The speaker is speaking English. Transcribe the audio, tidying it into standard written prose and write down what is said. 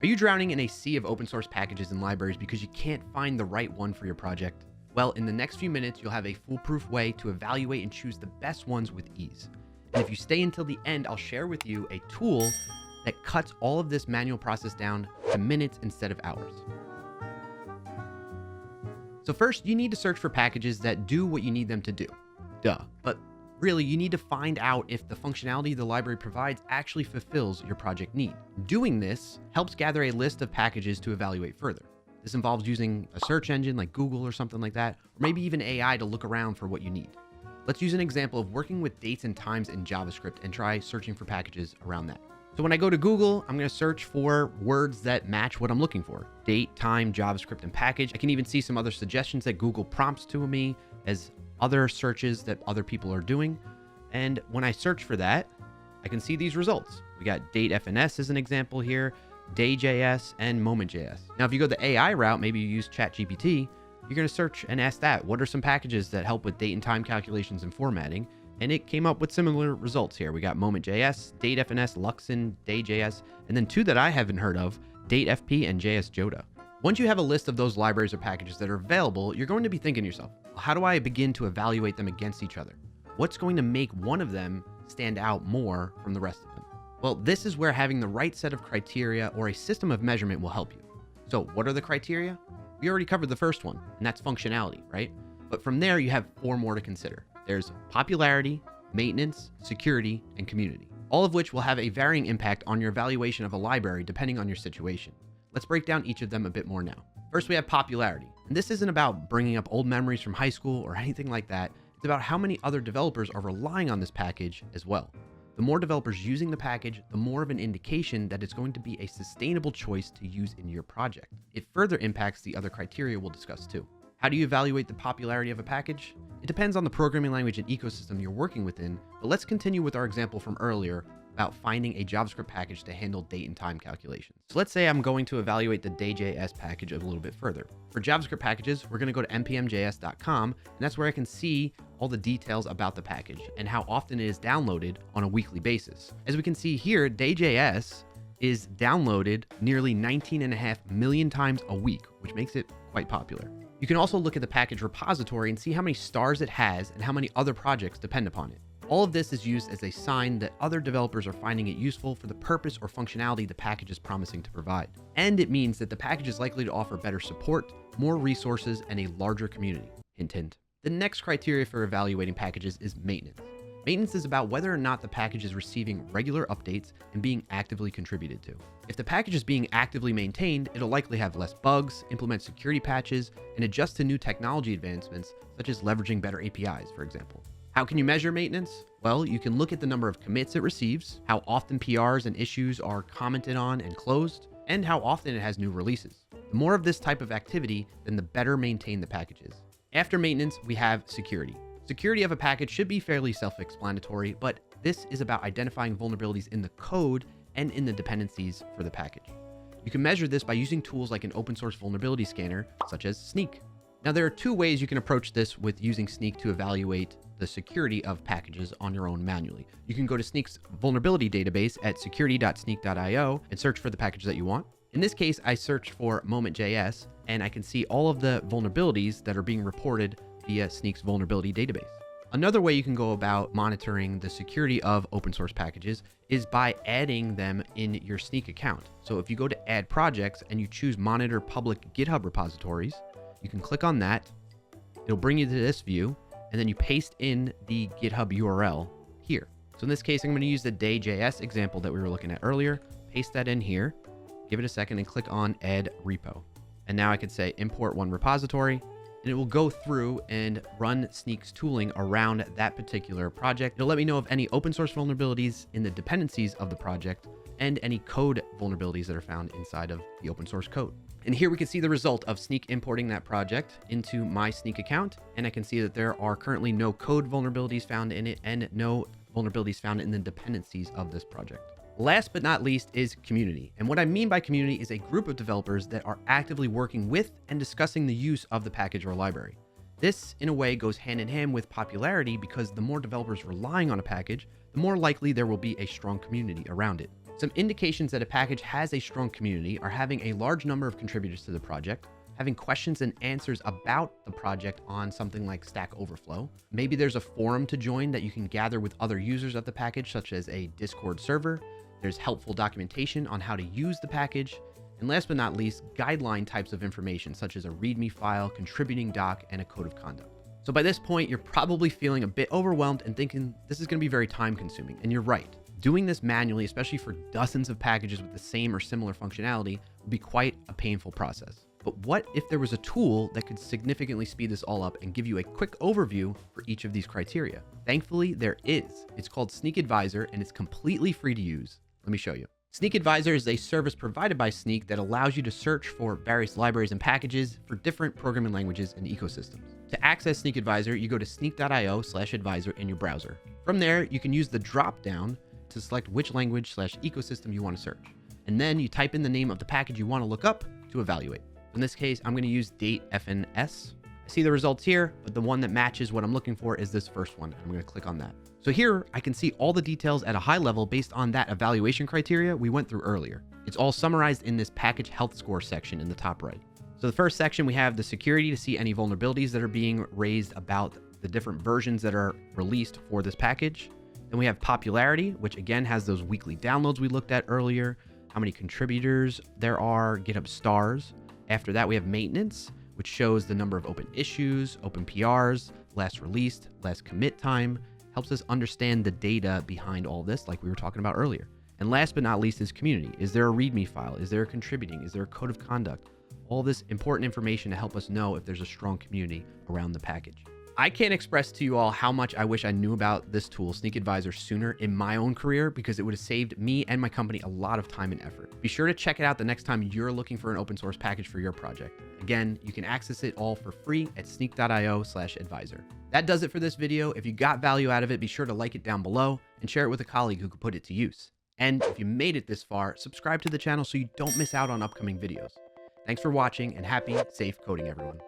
Are you drowning in a sea of open source packages and libraries because you can't find the right one for your project? Well, in the next few minutes, you'll have a foolproof way to evaluate and choose the best ones with ease. And if you stay until the end, I'll share with you a tool that cuts all of this manual process down to minutes instead of hours. So first, you need to search for packages that do what you need them to do. Duh. But really, you need to find out if the functionality the library provides actually fulfills your project need. Doing this helps gather a list of packages to evaluate further. This involves using a search engine like Google or something like that, or maybe even AI to look around for what you need. Let's use an example of working with dates and times in JavaScript and try searching for packages around that. So when I go to Google, I'm going to search for words that match what I'm looking for. Date, time, JavaScript, and package. I can even see some other suggestions that Google prompts to me as other searches that other people are doing. And when I search for that, I can see these results. We got date.fns as an example here, day.js, and moment.js. Now, if you go the AI route, maybe you use ChatGPT, you're going to search and ask that, what are some packages that help with date and time calculations and formatting? And it came up with similar results here. We got moment.js, date.fns, Luxon, day.js, and then two that I haven't heard of, date.fp and JS.Joda. Once you have a list of those libraries or packages that are available, you're going to be thinking to yourself, well, how do I begin to evaluate them against each other? What's going to make one of them stand out more from the rest of them? Well, this is where having the right set of criteria or a system of measurement will help you. So what are the criteria? We already covered the first one, and that's functionality, right? But from there, you have four more to consider. There's popularity, maintenance, security, and community, all of which will have a varying impact on your evaluation of a library depending on your situation. Let's break down each of them a bit more now. First, we have popularity. And this isn't about bringing up old memories from high school or anything like that. It's about how many other developers are relying on this package as well. The more developers using the package, the more of an indication that it's going to be a sustainable choice to use in your project. It further impacts the other criteria we'll discuss too. How do you evaluate the popularity of a package? It depends on the programming language and ecosystem you're working within, but let's continue with our example from earlier about finding a JavaScript package to handle date and time calculations. So let's say I'm going to evaluate the day.js package a little bit further. For JavaScript packages, we're going to go to npmjs.com, and that's where I can see all the details about the package and how often it is downloaded on a weekly basis. As we can see here, day.js is downloaded nearly 19.5 million times a week, which makes it quite popular. You can also look at the package repository and see how many stars it has and how many other projects depend upon it. All of this is used as a sign that other developers are finding it useful for the purpose or functionality the package is promising to provide. And it means that the package is likely to offer better support, more resources, and a larger community. Hint, hint. The next criteria for evaluating packages is maintenance. Maintenance is about whether or not the package is receiving regular updates and being actively contributed to. If the package is being actively maintained, it'll likely have less bugs, implement security patches, and adjust to new technology advancements, such as leveraging better APIs, for example. How can you measure maintenance? Well, you can look at the number of commits it receives, how often PRs and issues are commented on and closed, and how often it has new releases. The more of this type of activity, then the better maintained the package is. After maintenance, we have security. Security of a package should be fairly self-explanatory, but this is about identifying vulnerabilities in the code and in the dependencies for the package. You can measure this by using tools like an open source vulnerability scanner, such as Snyk. Now, there are two ways you can approach this with using Snyk to evaluate the security of packages on your own manually. You can go to Snyk's vulnerability database at security.snyk.io and search for the package that you want. In this case, I searched for moment.js, and I can see all of the vulnerabilities that are being reported via Snyk's vulnerability database. Another way you can go about monitoring the security of open source packages is by adding them in your Snyk account. So if you go to add projects and you choose monitor public GitHub repositories, you can click on that. It'll bring you to this view, and then you paste in the GitHub URL here. So in this case, I'm going to use the day.js example that we were looking at earlier, paste that in here, give it a second and click on add repo. And now I could say import one repository, and it will go through and run Snyk's tooling around that particular project. It'll let me know of any open source vulnerabilities in the dependencies of the project and any code vulnerabilities that are found inside of the open source code. And here we can see the result of Snyk importing that project into my Snyk account. And I can see that there are currently no code vulnerabilities found in it and no vulnerabilities found in the dependencies of this project. Last but not least is community. And what I mean by community is a group of developers that are actively working with and discussing the use of the package or library. This, in a way, goes hand in hand with popularity because the more developers relying on a package, the more likely there will be a strong community around it. Some indications that a package has a strong community are having a large number of contributors to the project, having questions and answers about the project on something like Stack Overflow. Maybe there's a forum to join that you can gather with other users of the package, such as a Discord server. There's helpful documentation on how to use the package. And last but not least, guideline types of information, such as a README file, contributing doc, and a code of conduct. So by this point, you're probably feeling a bit overwhelmed and thinking this is going to be very time consuming. And you're right. Doing this manually, especially for dozens of packages with the same or similar functionality, will be quite a painful process. But what if there was a tool that could significantly speed this all up and give you a quick overview for each of these criteria? Thankfully, there is. It's called Snyk Advisor, and it's completely free to use. Let me show you. Snyk Advisor is a service provided by Snyk that allows you to search for various libraries and packages for different programming languages and ecosystems. To access Snyk Advisor, you go to snyk.io/advisor in your browser. From there, you can use the drop-down to select which language/ecosystem you want to search. And then you type in the name of the package you want to look up to evaluate. In this case, I'm going to use datefns. I see the results here, but the one that matches what I'm looking for is this first one. I'm going to click on that. So here I can see all the details at a high level based on that evaluation criteria we went through earlier. It's all summarized in this package health score section in the top right. So the first section, we have the security to see any vulnerabilities that are being raised about the different versions that are released for this package. Then we have popularity, which again has those weekly downloads we looked at earlier, how many contributors there are, GitHub stars. After that, we have maintenance, which shows the number of open issues, open PRs, last released, last commit time, helps us understand the data behind all this, like we were talking about earlier. And last but not least is community. Is there a README file? Is there a contributing? Is there a code of conduct? All this important information to help us know if there's a strong community around the package. I can't express to you all how much I wish I knew about this tool, Snyk Advisor, sooner in my own career, because it would have saved me and my company a lot of time and effort. Be sure to check it out the next time you're looking for an open source package for your project. Again, you can access it all for free at snyk.io/advisor. That does it for this video. If you got value out of it, be sure to like it down below and share it with a colleague who could put it to use. And if you made it this far, subscribe to the channel so you don't miss out on upcoming videos. Thanks for watching, and happy, safe coding, everyone.